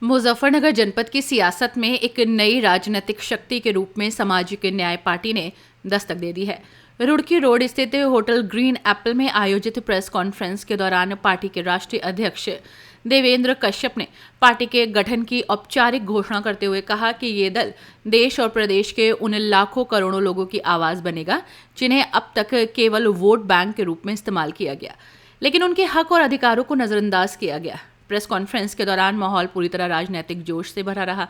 मुजफ्फरनगर जनपद की सियासत में एक नई राजनीतिक शक्ति के रूप में सामाजिक न्याय पार्टी ने दस्तक दे दी है। रुड़की रोड स्थित होटल ग्रीन एप्पल में आयोजित प्रेस कॉन्फ्रेंस के दौरान पार्टी के राष्ट्रीय अध्यक्ष देवेंद्र कश्यप ने पार्टी के गठन की औपचारिक घोषणा करते हुए कहा कि ये दल देश और प्रदेश के उन लाखों करोड़ों लोगों की आवाज बनेगा जिन्हें अब तक केवल वोट बैंक के रूप में इस्तेमाल किया गया, लेकिन उनके हक और अधिकारों को नजरअंदाज किया गया। प्रेस कॉन्फ्रेंस के दौरान माहौल पूरी तरह राजनीतिक जोश से भरा रहा।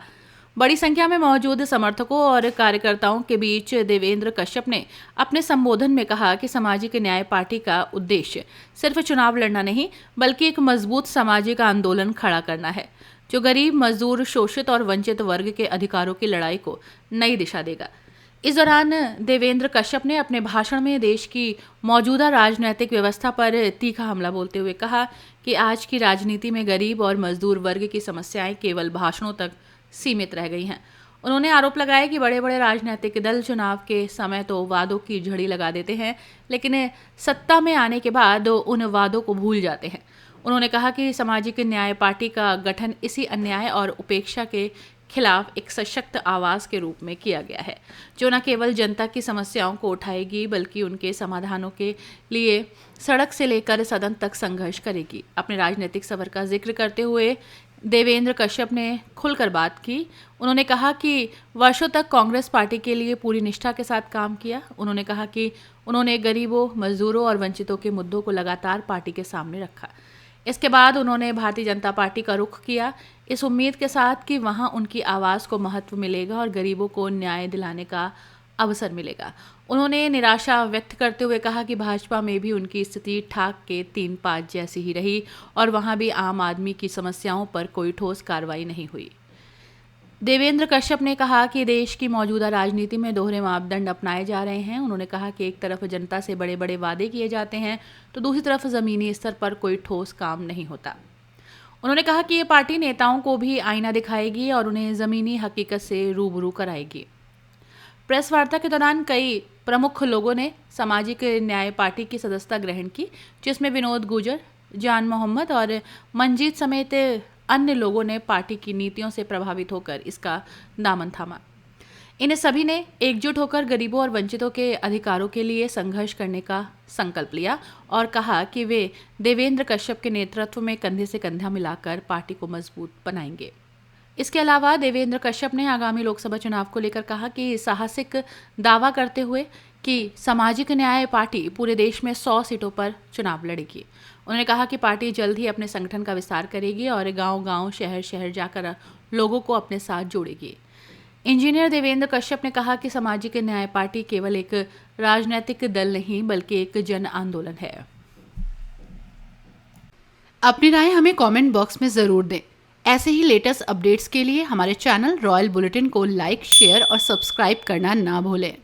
बड़ी संख्या में मौजूद समर्थकों और कार्यकर्ताओं के बीच देवेंद्र कश्यप ने अपने संबोधन में कहा कि सामाजिक न्याय पार्टी का उद्देश्य सिर्फ चुनाव लड़ना नहीं, बल्कि एक मजबूत सामाजिक आंदोलन खड़ा करना है जो गरीब, मजदूर, शोषित और वंचित वर्ग के अधिकारों की लड़ाई को नई दिशा देगा। इस दौरान देवेंद्र कश्यप ने अपने भाषण में देश की मौजूदा राजनीतिक व्यवस्था पर तीखा हमला बोलते हुए कहा कि आज की राजनीति में गरीब और मजदूर वर्ग की समस्याएं केवल भाषणों तक सीमित रह गई हैं। उन्होंने आरोप लगाया कि बड़े बड़े राजनीतिक दल चुनाव के समय तो वादों की झड़ी लगा देते हैं, लेकिन सत्ता में आने के बाद उन वादों को भूल जाते हैं। उन्होंने कहा कि सामाजिक न्याय पार्टी का गठन इसी अन्याय और उपेक्षा के खिलाफ एक सशक्त आवाज के रूप में किया गया है, जो न केवल जनता की समस्याओं को उठाएगी बल्कि उनके समाधानों के लिए सड़क से लेकर सदन तक संघर्ष करेगी। अपने राजनीतिक सफर का जिक्र करते हुए देवेंद्र कश्यप ने खुलकर बात की। उन्होंने कहा कि वर्षों तक कांग्रेस पार्टी के लिए पूरी निष्ठा के साथ काम किया। उन्होंने कहा कि उन्होंने गरीबों, मजदूरों और वंचितों के मुद्दों को लगातार पार्टी के सामने रखा। इसके बाद उन्होंने भारतीय जनता पार्टी का रुख किया, इस उम्मीद के साथ कि वहां उनकी आवाज़ को महत्व मिलेगा और गरीबों को न्याय दिलाने का अवसर मिलेगा। उन्होंने निराशा व्यक्त करते हुए कहा कि भाजपा में भी उनकी स्थिति ठाक के 3-5 जैसी ही रही और वहां भी आम आदमी की समस्याओं पर कोई ठोस कार्रवाई नहीं हुई। देवेंद्र कश्यप ने कहा कि देश की मौजूदा राजनीति में दोहरे मापदंड अपनाए जा रहे हैं। उन्होंने कहा कि एक तरफ जनता से बड़े बड़े वादे किए जाते हैं तो दूसरी तरफ ज़मीनी स्तर पर कोई ठोस काम नहीं होता। उन्होंने कहा कि ये पार्टी नेताओं को भी आईना दिखाएगी और उन्हें ज़मीनी हकीकत से रूबरू कराएगी। प्रेस वार्ता के दौरान कई प्रमुख लोगों ने सामाजिक न्याय पार्टी की सदस्यता ग्रहण की, जिसमें विनोद गुजर, जान मोहम्मद और मंजीत समेत अन्य लोगों ने पार्टी की नीतियों से प्रभावित होकर इसका दामन थामा। इन सभी ने एकजुट होकर गरीबों और वंचितों के अधिकारों के लिए संघर्ष करने का संकल्प लिया और कहा कि वे देवेंद्र कश्यप के नेतृत्व में कंधे से कंधा मिलाकर पार्टी को मजबूत बनाएंगे। इसके अलावा देवेंद्र कश्यप ने आगामी लोकसभा चुनाव को लेकर कहा कि साहसिक दावा करते हुए कि सामाजिक न्याय पार्टी पूरे देश में 100 सीटों पर चुनाव लड़ेगी। उन्होंने कहा कि पार्टी जल्द ही अपने संगठन का विस्तार करेगी और गांव-गांव, शहर-शहर जाकर लोगों को अपने साथ जोड़ेगी। इंजीनियर देवेंद्र कश्यप ने कहा कि सामाजिक न्याय पार्टी केवल एक राजनीतिक दल नहीं बल्कि एक जन आंदोलन है। अपनी राय हमें कमेंट बॉक्स में ज़रूर दें। ऐसे ही लेटेस्ट अपडेट्स के लिए हमारे चैनल रॉयल बुलेटिन को लाइक, शेयर और सब्सक्राइब करना ना भूलें।